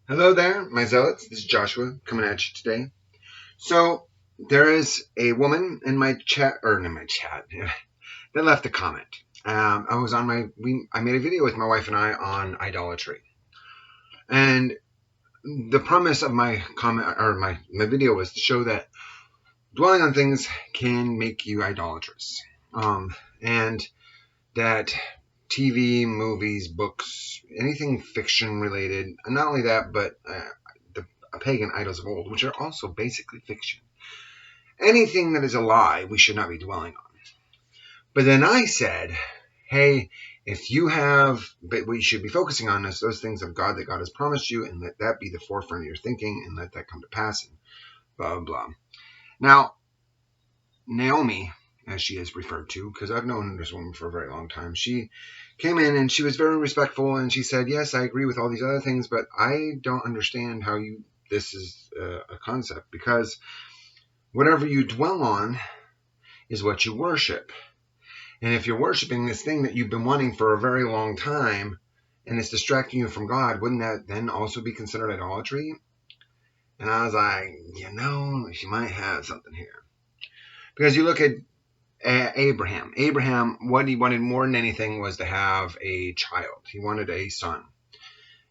Hello there, my zealots. This is Joshua coming at you today. So there is a woman in my chat, or in my chat, that left a comment. I was on I made a video with my wife and I on idolatry, and the premise of my comment or my video was to show that dwelling on things can make you idolatrous, and that TV, movies, books, anything fiction related, and not only that, but the pagan idols of old, which are also basically fiction. Anything that is a lie, we should not be dwelling on. But then I said, hey, if you have, but what you should be focusing on is those things of God that God has promised you, and let that be the forefront of your thinking, and let that come to pass, and blah, blah, blah. Now, Naomi, as she is referred to, because I've known this woman for a very long time, she came in and she was very respectful, and she said, yes, I agree with all these other things, but I don't understand how this is a concept, because whatever you dwell on is what you worship. And if you're worshiping this thing that you've been wanting for a very long time, and it's distracting you from God, wouldn't that then also be considered idolatry? And I was like, she might have something here. Because you look at Abraham. Abraham, what he wanted more than anything was to have a child. He wanted a son.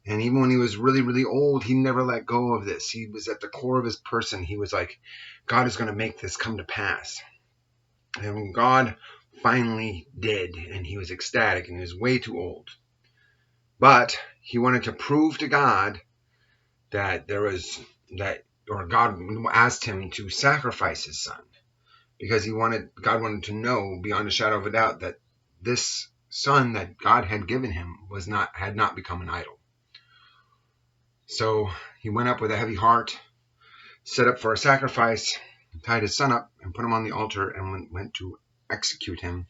And even when he was really, really old, he never let go of this. He was at the core of his person. He was like, God is going to make this come to pass. And when God finally did, and he was ecstatic, and he was way too old. But he wanted to prove to God that God asked him to sacrifice his son. Because God wanted to know beyond a shadow of a doubt that this son that God had given him had not become an idol. So he went up with a heavy heart, set up for a sacrifice, tied his son up and put him on the altar, and went to execute him.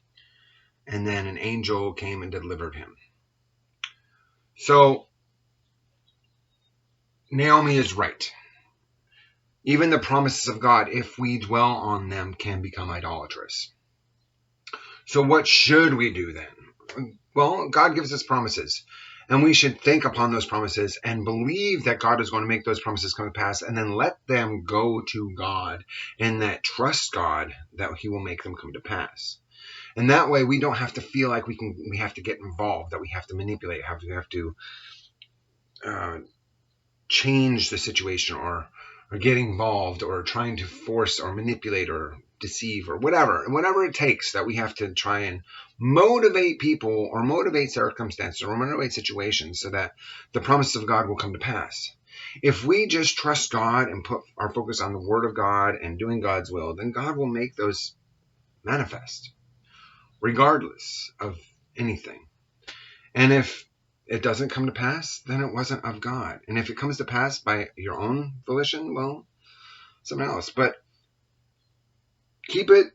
And then an angel came and delivered him. So Naomi is right. Even the promises of God, if we dwell on them, can become idolatrous. So what should we do then? Well, God gives us promises, and we should think upon those promises and believe that God is going to make those promises come to pass, and then let them go to God, and that trust God that he will make them come to pass. And that way we don't have to feel like we have to get involved, that we have to manipulate, we have to change the situation or get involved or trying to force or manipulate or deceive or whatever it takes, that we have to try and motivate people or motivate circumstances or motivate situations so that the promises of God will come to pass. If we just trust God and put our focus on the Word of God and doing God's will, then God will make those manifest regardless of anything. And if it doesn't come to pass, then it wasn't of God. And if it comes to pass by your own volition, well, something else. But keep it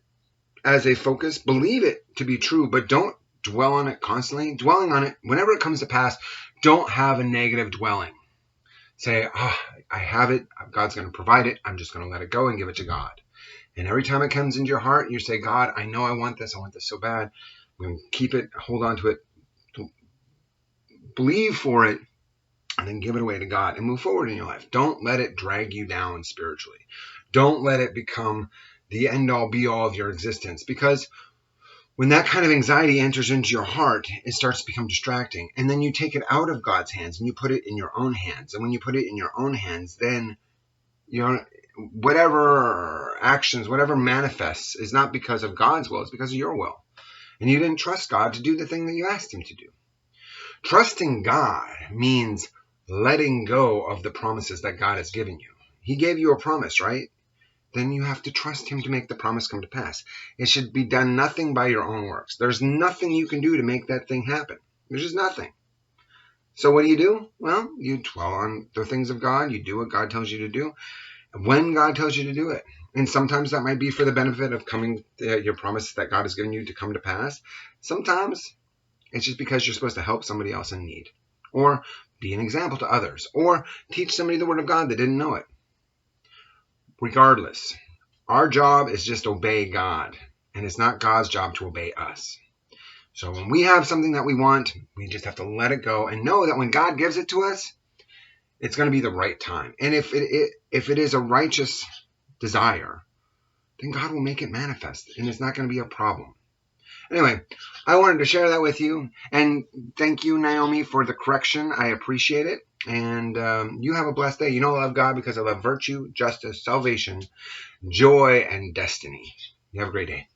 as a focus. Believe it to be true, but don't dwell on it constantly. Dwelling on it, whenever it comes to pass, don't have a negative dwelling. Say, I have it. God's going to provide it. I'm just going to let it go and give it to God. And every time it comes into your heart, you say, God, I know I want this. I want this so bad. I'm going to keep it, hold on to it, believe for it, and then give it away to God and move forward in your life. Don't let it drag you down spiritually. Don't let it become the end-all, be-all of your existence, because when that kind of anxiety enters into your heart, it starts to become distracting. And then you take it out of God's hands and you put it in your own hands. And when you put it in your own hands, then whatever actions, whatever manifests is not because of God's will, it's because of your will. And you didn't trust God to do the thing that you asked him to do. Trusting God means letting go of the promises that God has given you. He gave you a promise, right? Then you have to trust him to make the promise come to pass. It should be done nothing by your own works. There's nothing you can do to make that thing happen. There's just nothing. So what do? Well, you dwell on the things of God. You do what God tells you to do when God tells you to do it. And sometimes that might be for the benefit of your promise that God has given you to come to pass. Sometimes it's just because you're supposed to help somebody else in need, or be an example to others, or teach somebody the Word of God that didn't know it. Regardless, our job is just obey God, and it's not God's job to obey us. So when we have something that we want, we just have to let it go and know that when God gives it to us, It's going to be the right time. And if it is a righteous desire, then God will make it manifest, and it's not going to be a problem. Anyway, I wanted to share that with you, and thank you, Naomi, for the correction. I appreciate it, and you have a blessed day. You know I love God because I love virtue, justice, salvation, joy, and destiny. You have a great day.